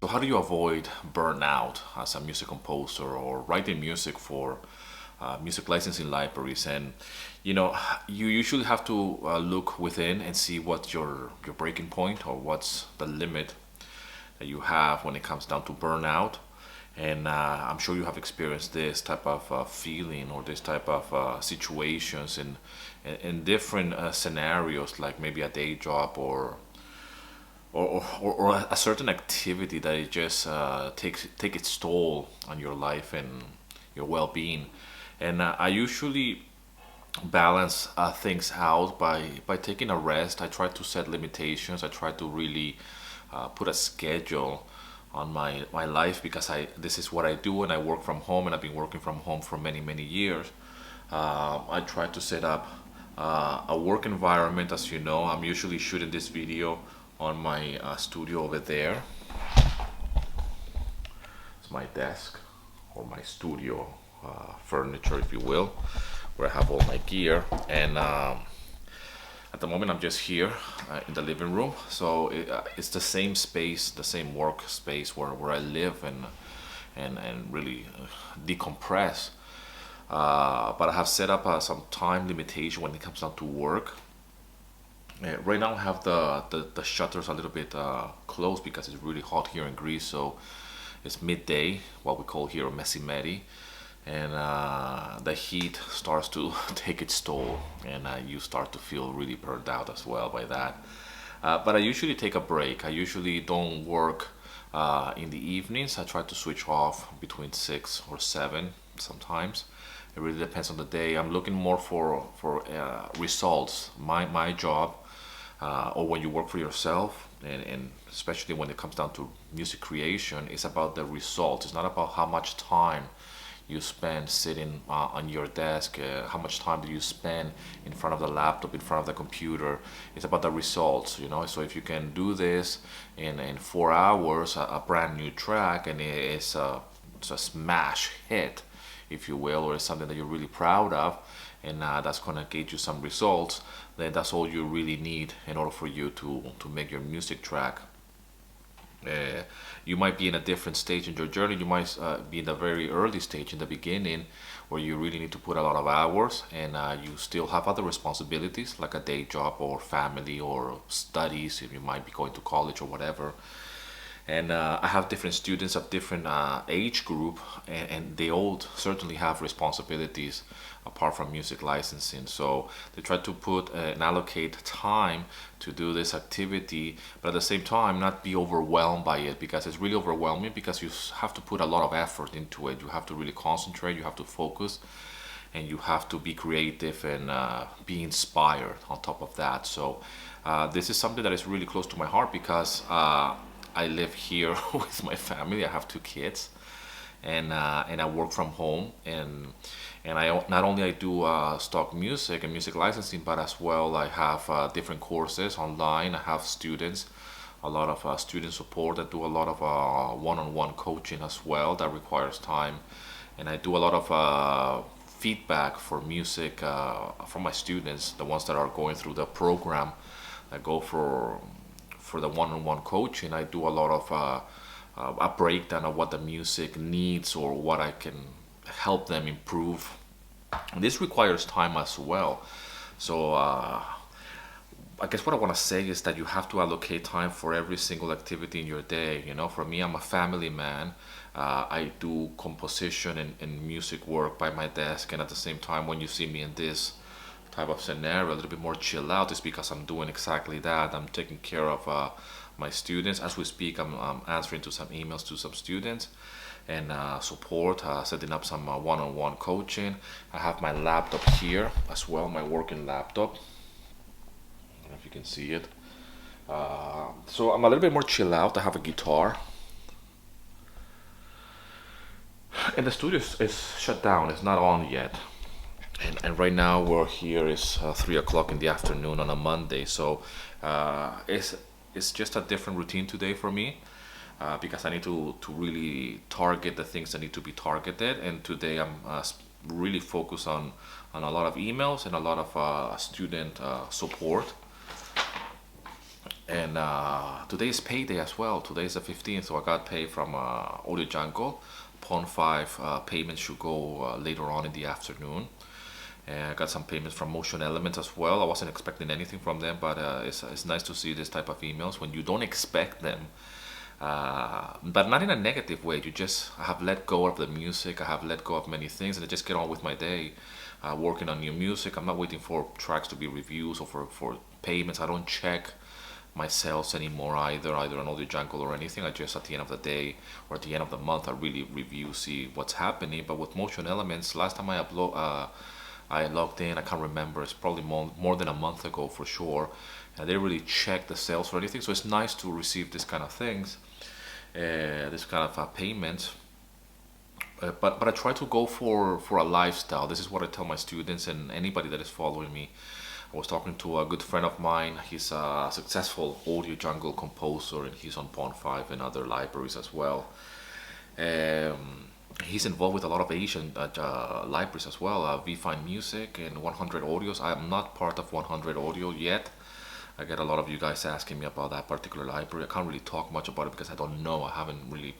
So how do you avoid burnout as a music composer or writing music for music licensing libraries? And you know, you usually have to look within and see what's your breaking point or what's the limit that you have when it comes down to burnout. And I'm sure you have experienced this type of feeling or this type of situations in different scenarios, like maybe a day job or a certain activity that it just take its toll on your life and your well-being. And I usually balance things out by taking a rest. I try to set limitations. I try to really put a schedule on my life because I this is what I do and I work from home and I've been working from home for many years. I try to set up a work environment. As you know, I'm usually shooting this video on my studio over there. It's my desk or my studio furniture, if you will, where I have all my gear. And at the moment, I'm just here in the living room. So it's the same space, the same workspace where I live and really decompress. But I have set up some time limitation when it comes down to work. Right now I have the shutters a little bit closed because it's really hot here in Greece. So it's midday, what we call here mesimeri, and the heat starts to take its toll, and you start to feel really burned out as well by that. But I usually take a break. I usually don't work in the evenings. I try to switch off between 6 or 7 sometimes. It really depends on the day. I'm looking more for results. My job, or when you work for yourself, and especially when it comes down to music creation, it's about the results. It's not about how much time you spend sitting on your desk, how much time do you spend in front of the laptop, in front of the computer. It's about the results, you know. So if you can do this in 4 hours, a brand new track, and it's a smash hit, if you will, or it's something that you're really proud of, and that's gonna get you some results, then that's all you really need in order for you to make your music track. You might be in a different stage in your journey. You might be in the very early stage in the beginning where you really need to put a lot of hours and you still have other responsibilities like a day job or family or studies if you might be going to college or whatever. And I have different students of different age group, and they all certainly have responsibilities apart from music licensing. So they try to put and allocate time to do this activity, but at the same time not be overwhelmed by it because it's really overwhelming because you have to put a lot of effort into it. You have to really concentrate, you have to focus, and you have to be creative and be inspired on top of that. So this is something that is really close to my heart because I live here with my family. I have 2 kids, and I work from home, and I not only I do stock music and music licensing, but as well I have different courses online. I have students, a lot of student support. I do a lot of one-on-one coaching as well that requires time, and I do a lot of feedback for music from my students, the ones that are going through the program that go for the one-on-one coaching. I do a lot of a breakdown of what the music needs or what I can help them improve. And this requires time as well. So I guess what I want to say is that you have to allocate time for every single activity in your day. You know, for me, I'm a family man. I do composition and music work by my desk, and at the same time, when you see me in this type of scenario, a little bit more chill out, is because I'm doing exactly that. I'm taking care of my students. As we speak, I'm answering to some emails to some students and support, setting up some one-on-one coaching. I have my laptop here as well, my working laptop. I don't know if you can see it. So I'm a little bit more chill out. I have a guitar, and the studio is shut down. It's not on yet. And right now we're here is 3 o'clock in the afternoon on a Monday. So it's just a different routine today for me because I need to really target the things that need to be targeted. And today I'm really focused on a lot of emails and a lot of student support. And today is payday as well. Today is the 15th, so I got paid from Audio Jungle. Pawn 5 payments should go later on in the afternoon. And I got some payments from Motion Elements as well. I wasn't expecting anything from them, but it's nice to see this type of emails when you don't expect them. But not in a negative way. I have let go of the music. I have let go of many things, and I just get on with my day, working on new music. I'm not waiting for tracks to be reviews or for payments. I don't check my sales anymore either on Audio Jungle or anything. I just, at the end of the day or at the end of the month, I really review, see what's happening. But with Motion Elements, last time I logged in, I can't remember, it's probably more than a month ago for sure. And they didn't really check the sales or anything, so it's nice to receive this kind of things, this kind of payments. But I try to go for a lifestyle. This is what I tell my students and anybody that is following me. I was talking to a good friend of mine. He's a successful Audio Jungle composer, and he's on Pawn 5 and other libraries as well. He's involved with a lot of Asian libraries as well, V-Fine Music and 100 Audios. I am not part of 100 Audio yet. I get a lot of you guys asking me about that particular library. I can't really talk much about it because I don't know. I haven't really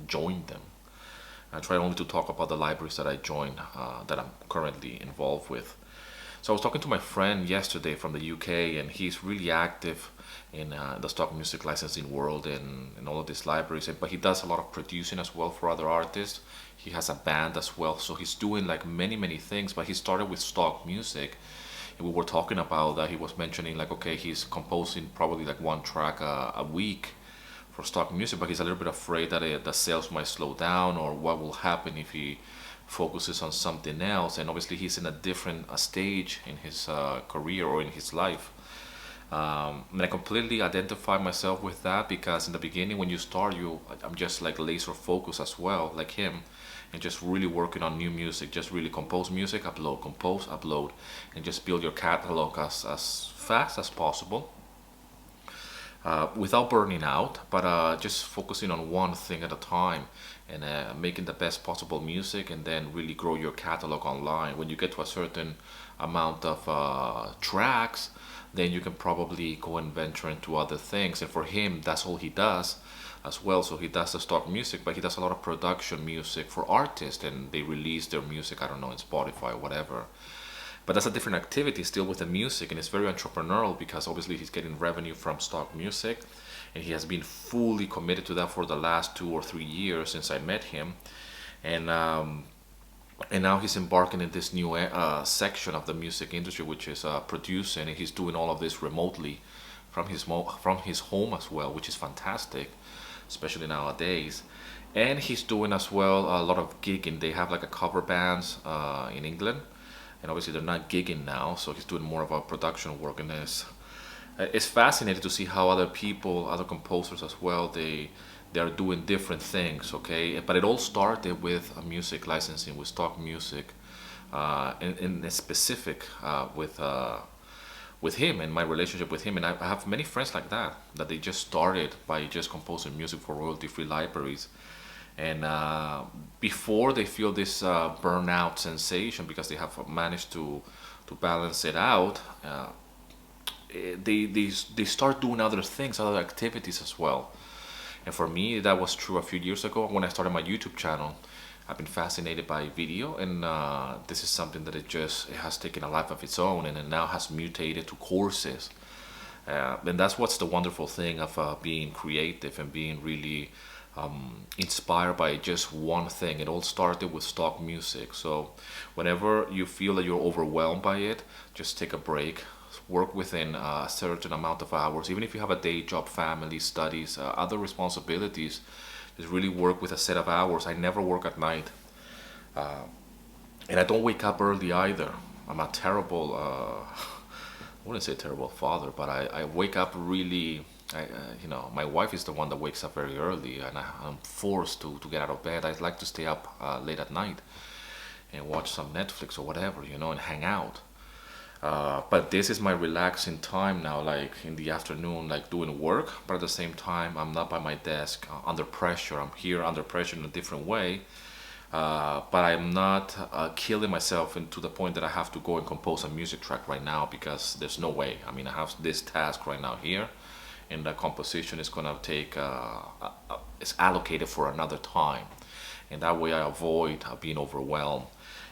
joined them. I try only to talk about the libraries that I joined, that I'm currently involved with. So I was talking to my friend yesterday from the UK, and he's really active in the stock music licensing world and all of these libraries. But he does a lot of producing as well for other artists. He has a band as well, so he's doing like many things. But he started with stock music, and we were talking about that. He was mentioning like, okay, he's composing probably like one track a week for stock music, but he's a little bit afraid that the sales might slow down, or what will happen if he focuses on something else. And obviously he's in a different stage in his career or in his life. And I completely identify myself with that, because in the beginning when you start, I'm just like laser focused as well, like him, and just really working on new music, just really compose music, upload, compose, upload, and just build your catalog as fast as possible. Without burning out, but just focusing on one thing at a time, and making the best possible music, and then really grow your catalog online. When you get to a certain amount of tracks, then you can probably go and venture into other things. And for him, that's all he does as well. So he does the stock music, but he does a lot of production music for artists, and they release their music, I don't know, in Spotify or whatever. But that's a different activity still with the music, and it's very entrepreneurial, because obviously he's getting revenue from stock music, and he has been fully committed to that for the last 2 or 3 years since I met him. And now he's embarking in this new section of the music industry, which is producing, and he's doing all of this remotely from his home as well, which is fantastic, especially nowadays. And he's doing as well a lot of gigging. They have like a cover bands in England, and obviously they're not gigging now, so he's doing more of a production work. And it's fascinating to see how other people, other composers as well, they are doing different things, okay? But it all started with music licensing, with stock music, in specific, with him and my relationship with him. And I have many friends like that they just started by just composing music for royalty-free libraries. And before they feel this burnout sensation, because they have managed to balance it out, they start doing other things, other activities as well. And for me, that was true a few years ago when I started my YouTube channel. I've been fascinated by video, and this is something that it has taken a life of its own, and it now has mutated to courses. And that's what's the wonderful thing of being creative and being really inspired by just one thing. It all started with stock music. So whenever you feel that you're overwhelmed by it, just take a break, work within a certain amount of hours. Even if you have a day job, family, studies, other responsibilities, just really work with a set of hours. I never work at night, and I don't wake up early either. I'm a terrible I wouldn't say terrible father, but I wake up really, my wife is the one that wakes up very early, and I'm forced to get out of bed. I like to stay up late at night and watch some Netflix or whatever, and hang out. But this is my relaxing time now, like in the afternoon, like doing work, but at the same time, I'm not by my desk under pressure. I'm here under pressure in a different way. But I'm not killing myself to the point that I have to go and compose a music track right now, because there's no way. I mean, I have this task right now here, and the composition is gonna take is allocated for another time, and that way I avoid being overwhelmed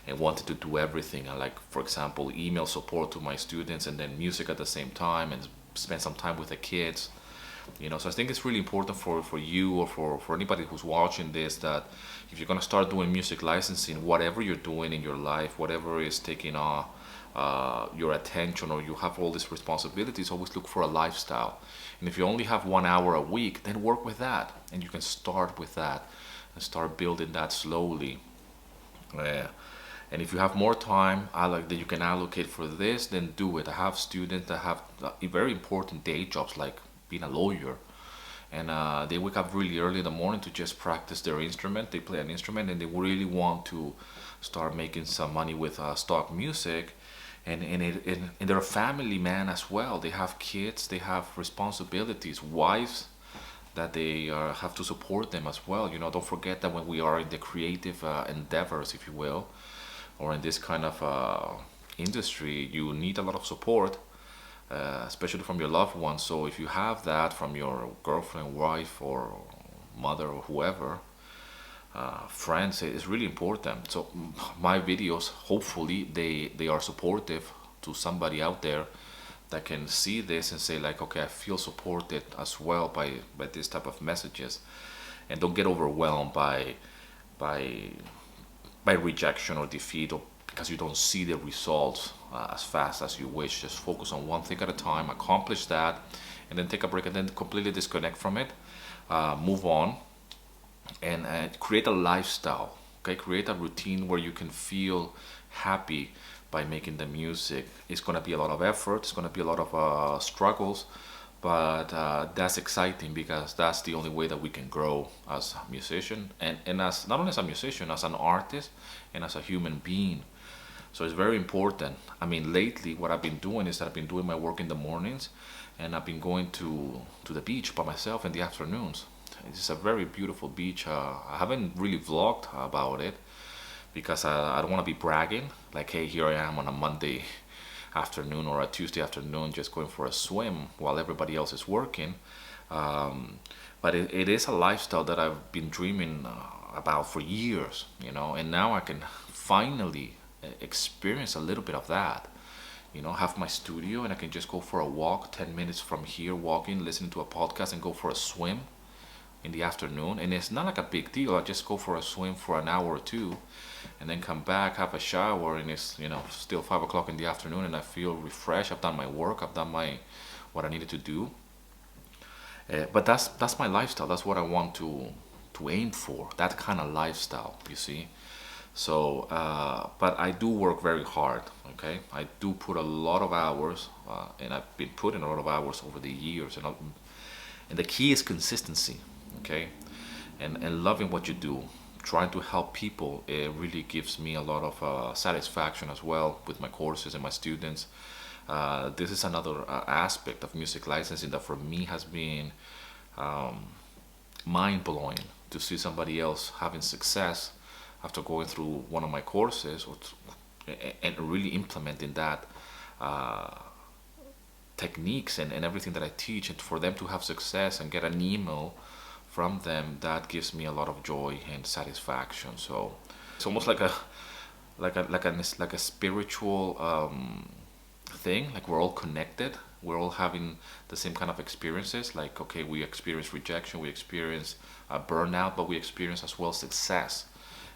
and wanted to do everything. I like, for example, email support to my students and then music at the same time, and spend some time with the kids. So I think it's really important for you, or for anybody who's watching this, that if you're going to start doing music licensing, whatever you're doing in your life, whatever is taking your attention, or you have all these responsibilities, always look for a lifestyle. And if you only have 1 hour a week, then work with that, and you can start with that and start building that slowly. uh, and if you have more time that you can allocate for this, then do it. I have students that have very important day jobs, like being a lawyer, and they wake up really early in the morning to just practice their instrument. They play an instrument, and they really want to start making some money with stock music. And they're a family man as well. They have kids, they have responsibilities, wives that they have to support them as well. Don't forget that when we are in the creative endeavors, if you will, or in this kind of industry, you need a lot of support, especially from your loved ones. So if you have that from your girlfriend, wife, or mother, or whoever, friends, it's really important. So my videos, hopefully, they are supportive to somebody out there that can see this and say, like, okay, I feel supported as well by this type of messages, and don't get overwhelmed by by rejection or defeat, or because you don't see the results as fast as you wish. Just focus on one thing at a time, accomplish that, and then take a break, and then completely disconnect from it, move on, and create a lifestyle. Okay, create a routine where you can feel happy by making the music. It's going to be a lot of effort, it's going to be a lot of struggles, but that's exciting, because that's the only way that we can grow as a musician, and as not only as a musician, as an artist, and as a human being. So it's very important. I mean, lately what I've been doing is that I've been doing my work in the mornings, and I've been going to the beach by myself in the afternoons. It's a very beautiful beach. I haven't really vlogged about it, because I don't want to be bragging, like, hey, here I am on a Monday afternoon or a Tuesday afternoon just going for a swim while everybody else is working. But it is a lifestyle that I've been dreaming about for years, and now I can finally experience a little bit of that. Have my studio, and I can just go for a walk 10 minutes from here, walking, listening to a podcast, and go for a swim in the afternoon. And it's not like a big deal. I just go for a swim for an hour or two, and then come back, have a shower, and it's still 5 o'clock in the afternoon, and I feel refreshed. I've done my work, I've done my what I needed to do. But that's my lifestyle. That's what I want to aim for, that kind of lifestyle, you see. So but I do work very hard. Okay, I do put a lot of hours, and I've been putting a lot of hours over the years, and the key is consistency. Okay, and loving what you do, trying to help people. It really gives me a lot of satisfaction as well with my courses and my students. This is another aspect of music licensing that for me has been mind-blowing, to see somebody else having success after going through one of my courses, and really implementing that techniques and everything that I teach, and for them to have success and get an email from them. That gives me a lot of joy and satisfaction. So it's almost like a spiritual thing. Like, we're all connected, we're all having the same kind of experiences. Like, okay, we experience rejection, we experience burnout, but we experience as well success.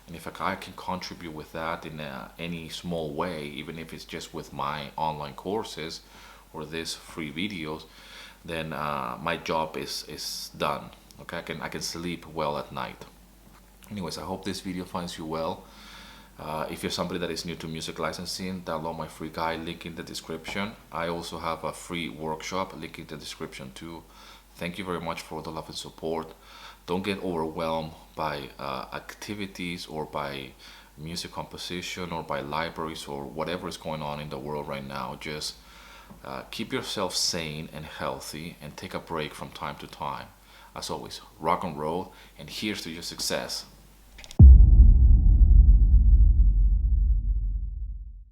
And if I can contribute with that in any small way, even if it's just with my online courses or these free videos, then my job is done. Okay, I can sleep well at night. Anyways, I hope this video finds you well. If you're somebody that is new to music licensing, download my free guide, link in the description. I also have a free workshop, link in the description too. Thank you very much for the love and support. Don't get overwhelmed by activities, or by music composition, or by libraries, or whatever is going on in the world right now. Just keep yourself sane and healthy, and take a break from time to time. As always, rock and roll, and here's to your success.